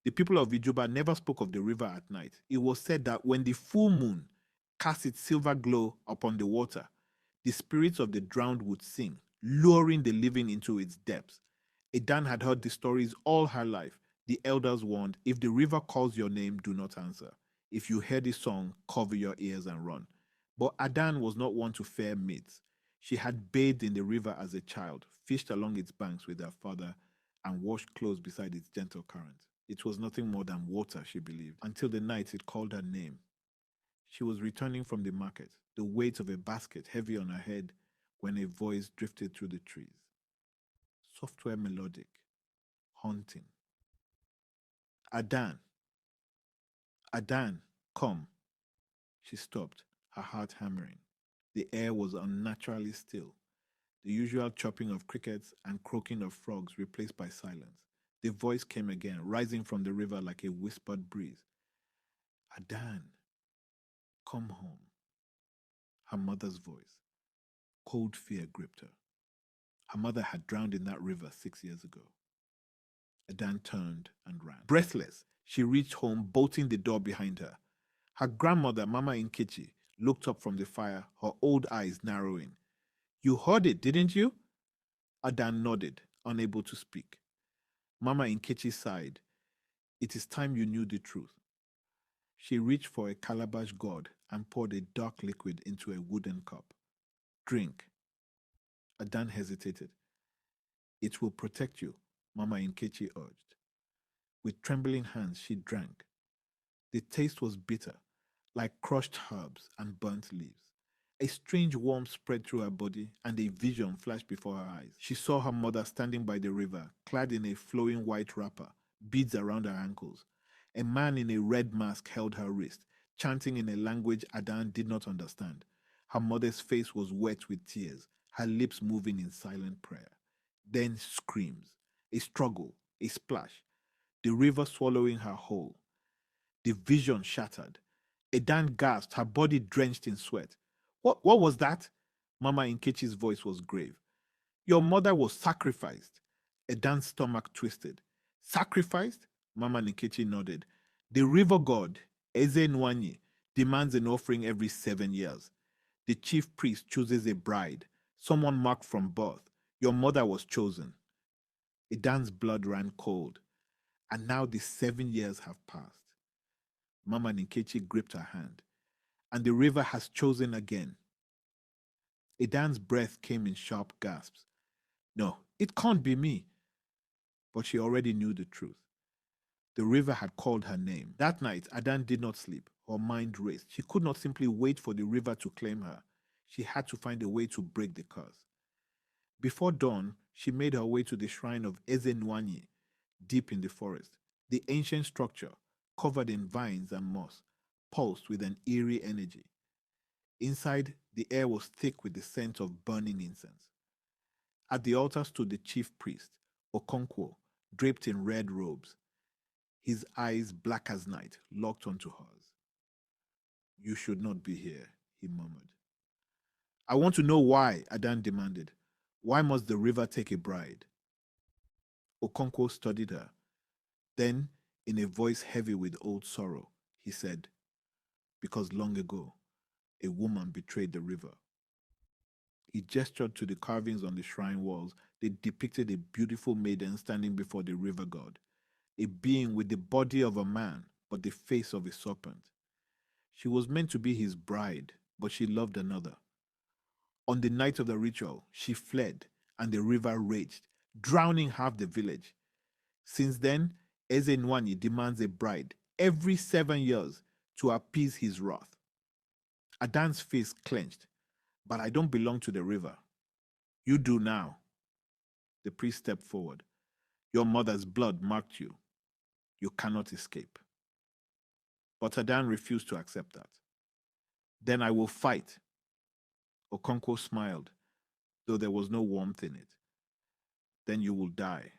The people of Ijuba never spoke of the river at night. It was said that when the full moon cast its silver glow upon the water, the spirits of the drowned would sing, luring the living into its depths. Adan had heard the stories all her life. The elders warned, if the river calls your name, do not answer. If you hear the song, cover your ears and run. But Adan was not one to fear myths. She had bathed in the river as a child, fished along its banks with her father, and washed clothes beside its gentle current. It was nothing more than water, she believed, until the night it called her name. She was returning from the market, the weight of a basket heavy on her head, when a voice drifted through the trees. Software melodic, haunting. Adan, Adan, come. She stopped, her heart hammering. The air was unnaturally still, the usual chopping of crickets and croaking of frogs replaced by silence. The voice came again, rising from the river like a whispered breeze. Adan, come home. Her mother's voice. Cold fear gripped her. Her mother had drowned in that river 6 years ago. Adan turned and ran. Breathless, she reached home, bolting the door behind her. Her grandmother, Mama Nkechi, looked up from the fire, her old eyes narrowing. You heard it, didn't you? Adan nodded, unable to speak. Mama Nkechi sighed. It is time you knew the truth. She reached for a calabash gourd and poured a dark liquid into a wooden cup. Drink. Adan hesitated. It will protect you, Mama Nkechi urged. With trembling hands, she drank. The taste was bitter, like crushed herbs and burnt leaves. A strange warmth spread through her body, and a vision flashed before her eyes. She saw her mother standing by the river, clad in a flowing white wrapper, beads around her ankles. A man in a red mask held her wrist, chanting in a language Adan did not understand. Her mother's face was wet with tears, her lips moving in silent prayer. Then screams, a struggle, a splash, the river swallowing her whole. The vision shattered. Adan gasped, her body drenched in sweat. What was that? Mama Nkechi's voice was grave. Your mother was sacrificed. Adan's stomach twisted. Sacrificed? Mama Nkechi nodded. The river god, Eze Nwanyi, demands an offering every 7 years. The chief priest chooses a bride, someone marked from birth. Your mother was chosen. Adan's blood ran cold. And now the 7 years have passed. Mama Nkechi gripped her hand. And the river has chosen again. Adan's breath came in sharp gasps. No, it can't be me. But she already knew the truth. The river had called her name. That night, Adan did not sleep. Her mind raced. She could not simply wait for the river to claim her. She had to find a way to break the curse. Before dawn, she made her way to the shrine of Eze Nwanyi, deep in the forest. The ancient structure, covered in vines and moss, pulsed with an eerie energy. Inside, the air was thick with the scent of burning incense. At the altar stood the chief priest, Okonkwo, draped in red robes, his eyes black as night, locked onto hers. You should not be here, he murmured. I want to know why, Adan demanded. Why must the river take a bride? Okonkwo studied her. Then, in a voice heavy with old sorrow, he said, because long ago, a woman betrayed the river. He gestured to the carvings on the shrine walls. They depicted a beautiful maiden standing before the river god, a being with the body of a man, but the face of a serpent. She was meant to be his bride, but she loved another. On the night of the ritual, she fled, and the river raged, drowning half the village. Since then, Eze Nwanyi demands a bride every 7 years to appease his wrath. Adan's face clenched. But I don't belong to the river. You do now. The priest stepped forward. Your mother's blood marked you. You cannot escape. But Adan refused to accept that. Then I will fight. Okonkwo smiled, though there was no warmth in it. Then you will die.